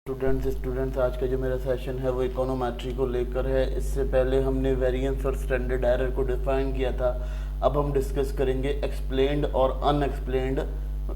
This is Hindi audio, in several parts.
स्टूडेंट्स आज का जो मेरा सेशन है वो इकोनोमेट्री को लेकर है। इससे पहले हमने वेरिएंस और स्टैंडर्ड एरर को डिफाइन किया था। अब हम डिस्कस करेंगे एक्सप्लेन्ड और अनएक्सप्लेन्ड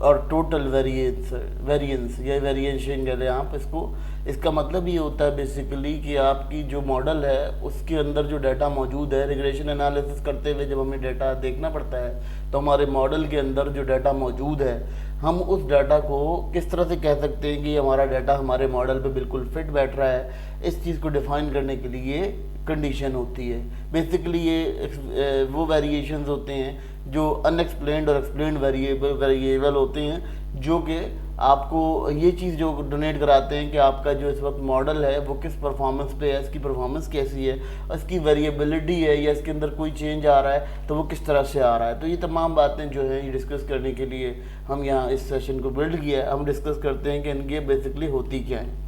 और टोटल वेरिएंस या वेरिएशन कह लें आप इसको। इसका मतलब ये होता है बेसिकली कि आपकी जो मॉडल है उसके अंदर जो डाटा मौजूद है, रिग्रेशन एनालिसिस करते हुए जब हमें डाटा देखना पड़ता है तो हमारे मॉडल के अंदर जो डाटा मौजूद है हम उस डाटा को किस तरह से कह सकते हैं कि हमारा डाटा हमारे मॉडल पे बिल्कुल फिट बैठ रहा है। इस चीज़ को डिफाइन करने के लिए कंडीशन होती है। बेसिकली ये वो वेरिएशंस होते हैं जो अनएक्सप्लेन्ड और एक्सप्लेन्ड वेरिएबल होते हैं, जो कि आपको ये चीज़ जो डोनेट कराते हैं कि आपका जो इस वक्त मॉडल है वो किस परफॉर्मेंस पे है, इसकी परफॉर्मेंस कैसी है, इसकी वेरिएबिलिटी है या इसके अंदर कोई चेंज आ रहा है तो वो किस तरह से आ रहा है। तो ये तमाम बातें जो है ये डिस्कस करने के लिए हम यहाँ इस सेशन को बिल्ड किया है। हम डिस्कस करते हैं कि इनके बेसिकली होती क्या है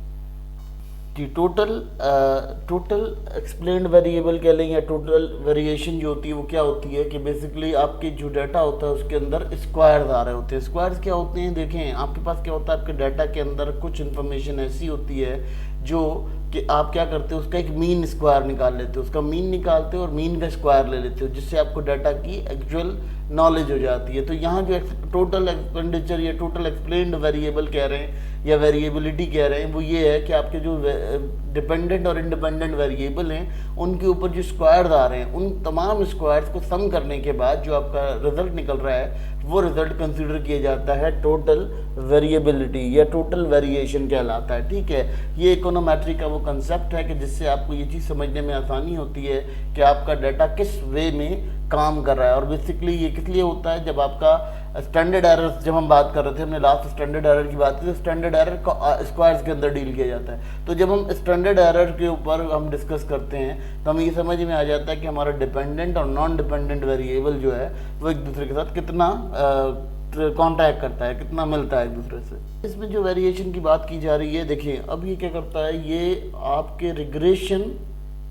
कि टोटल एक्सप्लेन्ड वेरिएबल कह लें या टोटल वेरिएशन जो होती है वो क्या होती है कि बेसिकली आपके जो डाटा होता है उसके अंदर स्क्वायर्स आ रहे होते हैं। स्क्वायर्स क्या होते हैं, देखें आपके पास क्या होता है, आपके डाटा के अंदर कुछ इन्फॉर्मेशन ऐसी होती है जो कि आप क्या करते हो उसका एक मीन स्क्वायर निकाल लेते हो, उसका मीन निकालते हो और मीन का स्क्वायर ले लेते हो, जिससे आपको डाटा की एक्चुअल नॉलेज हो जाती है। तो यहाँ जो टोटल एक्सपेंडिचर या टोटल एक्सप्लेन्ड वेरिएबल कह रहे हैं या वेरिएबिलिटी कह रहे हैं वो ये है कि आपके जो डिपेंडेंट और इंडिपेंडेंट वेरिएबल हैं उनके ऊपर जो स्क्वायर्स आ रहे हैं उन तमाम स्क्वायर्स को सम करने के बाद जो आपका रिजल्ट निकल रहा है वो रिजल्ट कंसीडर किया जाता है टोटल वेरिएबिलिटी या टोटल वेरिएशन कहलाता है। ठीक है, ये इकोनोमेट्री का वो कंसेप्ट है कि जिससे आपको ये चीज़ समझने में आसानी होती है कि आपका डाटा किस वे में काम कर रहा है। और बेसिकली ये किस लिए होता है, जब आपका स्टैंडर्ड एरर जब हम बात कर रहे थे, हमने लास्ट स्टैंडर्ड एरर की बात की, तो स्टैंडर्ड एरर को स्क्वायर्स के अंदर डील किया जाता है। तो जब हम स्टैंडर्ड एरर के ऊपर हम डिस्कस करते हैं तो हमें ये समझ में आ जाता है कि हमारा डिपेंडेंट और नॉन डिपेंडेंट वेरिएबल जो है वो एक दूसरे के साथ कितना कांटेक्ट करता है, कितना मिलता है एक दूसरे से। इसमें जो वेरिएशन की बात की जा रही है, देखिए अब ये क्या करता है, ये आपके रिग्रेशन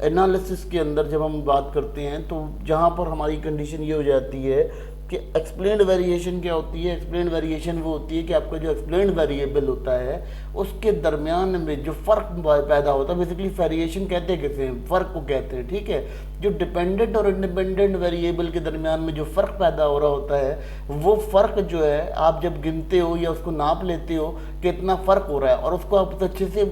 एनालिसिस के अंदर जब हम बात करते हैं तो जहाँ पर हमारी कंडीशन ये हो जाती है कि एक्सप्लेन्ड वेरिएशन क्या होती है। एक्सप्लेन्ड वेरिएशन वो होती है कि आपका जो एक्सप्लेन्ड वेरिएबल होता है उसके दरमियान में जो फ़र्क पैदा होता है, बेसिकली वेरिएशन कहते हैं किसे, फ़र्क को कहते हैं। ठीक है, जो डिपेंडेंट और इंडिपेंडेंट वेरिएबल के दरमियान में जो फ़र्क पैदा हो रहा होता है वो फ़र्क जो है आप जब गिनते हो या उसको नाप लेते हो कि इतना फ़र्क हो रहा है और उसको आप अच्छे से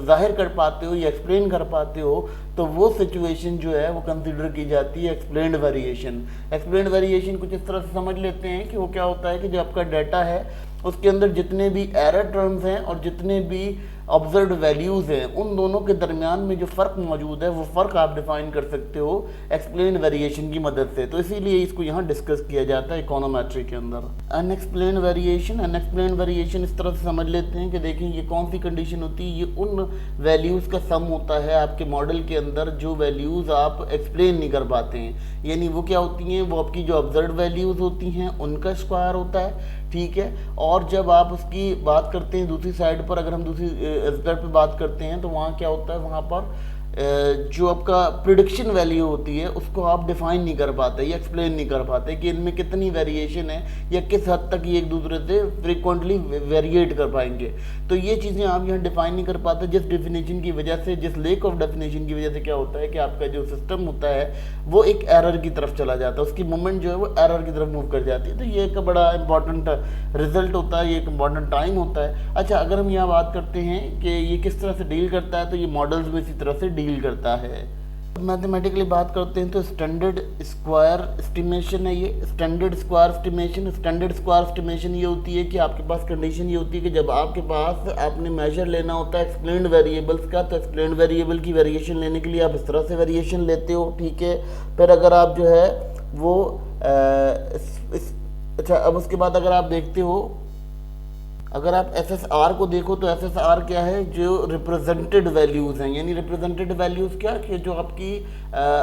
जाहिर कर पाते हो या एक्सप्लेन कर पाते हो, तो वो सिचुएशन जो है वो कंसिडर की जाती है एक्सप्लेन्ड वेरिएशन। एक्सप्लेन्ड वेरिएशन कुछ इस तरह से समझ लेते हैं कि वो क्या होता है कि जो आपका डाटा है उसके अंदर जितने भी एरर टर्म्स हैं और जितने भी ऑब्जर्व्ड वैल्यूज़ हैं उन दोनों के दरमियान में जो फ़र्क मौजूद है वो फ़र्क आप डिफाइन कर सकते हो एक्सप्लेन वेरिएशन की मदद से। तो इसीलिए इसको यहाँ डिस्कस किया जाता है इकोनोमेट्री के अंदर। अनएक्सप्लेन वेरिएशन इस तरह से समझ लेते हैं कि देखें ये कौन सी कंडीशन होती है, ये उन वैल्यूज़ का सम होता है आपके मॉडल के अंदर जो वैल्यूज़ आप एक्सप्लेन नहीं कर पाते हैं। यानी वो क्या होती हैं, वो आपकी जो ऑब्जर्व वैल्यूज़ होती हैं उनका स्क्वायर होता है। ठीक है, और जब आप उसकी बात करते हैं दूसरी साइड पर, अगर हम दूसरी एस्पेक्ट पे बात करते हैं तो वहाँ क्या होता है, वहाँ पर जो आपका प्रिडिक्शन वैल्यू होती है उसको आप डिफाइन नहीं कर पाते या एक्सप्लेन नहीं कर पाते कि इनमें कितनी वेरिएशन है या किस हद तक ये एक दूसरे से फ्रिक्वेंटली वेरिएट कर पाएंगे। तो ये चीज़ें आप यहाँ डिफाइन नहीं कर पाते, जिस डेफिनेशन की वजह से, जिस लेक ऑफ डेफिनेशन की वजह से क्या होता है कि आपका जो सिस्टम होता है वो एक एरर की तरफ चला जाता है, उसकी मूवमेंट जो है वो एरर की तरफ मूव कर जाती है। तो ये एक बड़ा इंपॉर्टेंट रिजल्ट होता है, ये एक इंपॉर्टेंट टाइम होता है। अच्छा, अगर हम यहाँ बात करते हैं कि ये किस तरह से डील करता है तो ये मॉडल्स में इसी तरह से डील करता है। मैथमेटिकली बात करते हैं तो स्टैंडर्ड स्क्वायर एस्टिमेशन है ये। स्टैंडर्ड स्क्वायर एस्टिमेशन ये होती है कि आपके पास कंडीशन ये होती है कि जब आपके पास आपने मेजर लेना होता है एक्सप्लेन्ड वेरिएबल्स का, तो एक्सप्लेन्ड वेरिएबल की वेरिएशन लेने के लिए आप इस तरह से वेरिएशन लेते हो। ठीक है, फिर अगर आप जो है वो अच्छा, अब उसके बाद अगर आप देखते हो, अगर आप SSR को देखो तो SSR क्या है, जो रिप्रेजेंटेड वैल्यूज़ हैं, यानी रिप्रेजेंटेड वैल्यूज़ क्या कि जो आपकी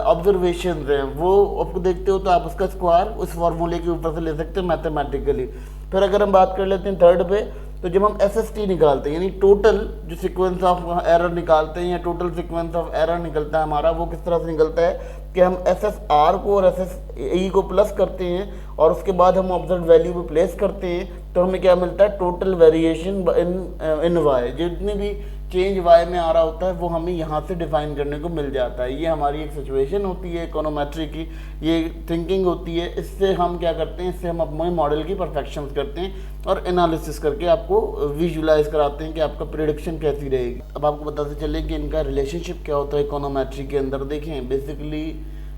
ऑब्जर्वेशन हैं वो आपको देखते हो तो आप उसका स्क्वायर उस फार्मूले के ऊपर से ले सकते हो मैथमेटिकली। फिर अगर हम बात कर लेते हैं थर्ड पे, तो जब हम SST निकालते हैं यानी टोटल जो सीक्वेंस ऑफ एरर निकालते हैं या टोटल सीक्वेंस ऑफ एरर निकलता है हमारा, वो किस तरह से निकलता है कि हम SSR को और SSE को प्लस करते हैं और उसके बाद हम ऑब्जर्व वैल्यू पे प्लेस करते हैं तो हमें क्या मिलता है, टोटल वेरिएशन इन वाई, जितने भी चेंज वाई में आ रहा होता है वो हमें यहाँ से डिफाइन करने को मिल जाता है। ये हमारी एक सिचुएशन होती है इकोनोमेट्री की, ये थिंकिंग होती है। इससे हम क्या करते हैं, इससे हम अपने मॉडल की परफेक्शंस करते हैं और एनालिसिस करके आपको विजुलाइज कराते हैं कि आपका प्रेडिक्शन कैसी रहेगी। अब आपको बताते चले कि इनका रिलेशनशिप क्या होता है इकोनोमेट्री के अंदर। देखें बेसिकली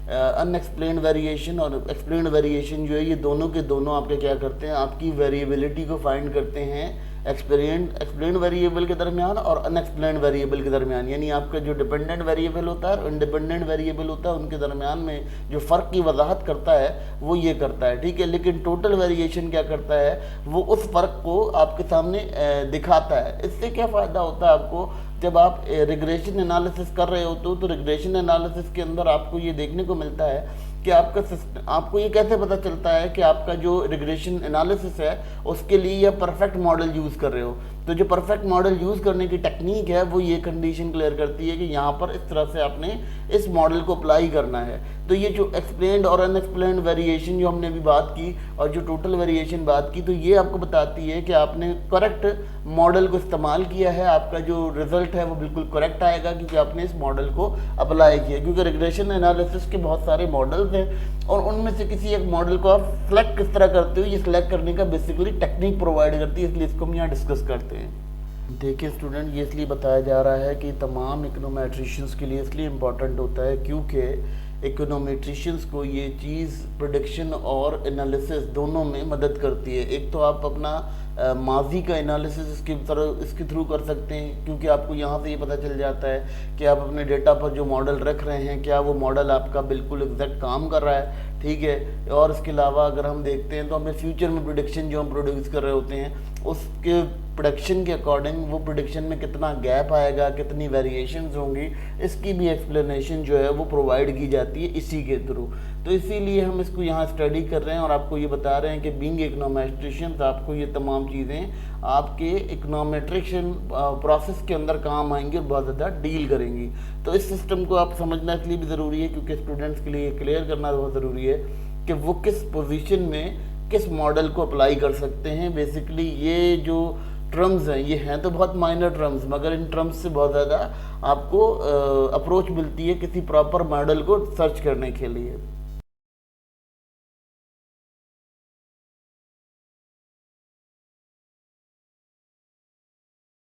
अनएक्सप्लेन्ड वेरिएशन और एक्सप्लेन्ड वेरिएशन जो है ये दोनों के दोनों आपके क्या करते हैं, आपकी वेरिएबिलिटी को फाइंड करते हैं एक्सप्लेन्ड वेरिएबल के दरमियान और अनएक्सप्लेन्ड वेरिएबल के दरमियान। यानी आपका जो डिपेंडेंट वेरिएबल होता है और इंडिपेंडेंट वेरिएबल होता है उनके दरमियान में जो फ़र्क की वजाहत करता है वो ये करता है, ठीक है। लेकिन टोटल वेरिएशन क्या करता है, वो उस फ़र्क को आपके सामने दिखाता है। इससे क्या फ़ायदा होता है आपको, जब आप रिग्रेशन एनालिसिस कर रहे होते हो तो रिग्रेशन एनालिसिस के अंदर आपको ये देखने को मिलता है कि आपका सिस्टम, आपको ये कैसे पता चलता है कि आपका जो रिग्रेशन एनालिसिस है उसके लिए यह परफेक्ट मॉडल यूज़ कर रहे हो। तो जो परफेक्ट मॉडल यूज़ करने की टेक्निक है वो ये कंडीशन क्लियर करती है कि यहाँ पर इस तरह से आपने इस मॉडल को अप्लाई करना है। तो ये जो एक्सप्लेन्ड और अनएक्सप्लेन्ड वेरिएशन जो हमने अभी बात की और जो टोटल वेरिएशन बात की, तो ये आपको बताती है कि आपने करेक्ट मॉडल को इस्तेमाल किया है, आपका जो रिजल्ट है वो बिल्कुल करेक्ट आएगा क्योंकि आपने इस मॉडल को अप्लाई किया। क्योंकि रिग्रेशन एनालिसिस के बहुत सारे मॉडल्स हैं और उनमें से किसी एक मॉडल को आप सिलेक्ट किस तरह करते हो, ये सिलेक्ट करने का बेसिकली टेक्निक प्रोवाइड करती है, इसलिए इसको हम यहाँ डिस्कस करते हैं। देखिए स्टूडेंट, ये इसलिए बताया जा रहा है कि तमाम इकोनोमेट्रिशियंस के लिए इसलिए इम्पॉर्टेंट होता है क्योंकि इकोनोमेट्रिशियंस को ये चीज़ प्रेडिक्शन और एनालिसिस दोनों में मदद करती है। एक तो आप अपना माजी का एनालिसिस इसके थ्रू कर सकते हैं क्योंकि आपको यहाँ से ये पता चल जाता है कि आप अपने डेटा पर जो मॉडल रख रहे हैं क्या वो मॉडल आपका बिल्कुल एग्जैक्ट काम कर रहा है, ठीक है। और इसके अलावा अगर हम देखते हैं तो हमें फ्यूचर में प्रेडिक्शन जो हम प्रोड्यूस कर रहे होते हैं उसके प्रोडक्शन के अकॉर्डिंग वो प्रोडिक्शन में कितना गैप आएगा, कितनी वेरिएशंस होंगी, इसकी भी एक्सप्लेनेशन जो है वो प्रोवाइड की जाती है इसी के थ्रू। तो इसीलिए हम इसको यहाँ स्टडी कर रहे हैं और आपको ये बता रहे हैं कि बीइंग इकोनोमेट्रिशियन आपको ये तमाम चीज़ें आपके इकोनोमेट्रिशियन प्रोसेस के अंदर काम आएंगी और बहुत ज़्यादा डील करेंगी। तो इस सिस्टम को आप समझना इसलिए भी ज़रूरी है क्योंकि स्टूडेंट्स के लिए क्लियर करना बहुत ज़रूरी है कि वो किस पोजीशन में किस मॉडल को अप्लाई कर सकते हैं। बेसिकली ये जो टर्म्स हैं ये हैं तो बहुत माइनर टर्म्स, मगर इन टर्म्स से बहुत ज़्यादा आपको अप्रोच मिलती है किसी प्रॉपर मॉडल को सर्च करने के लिए।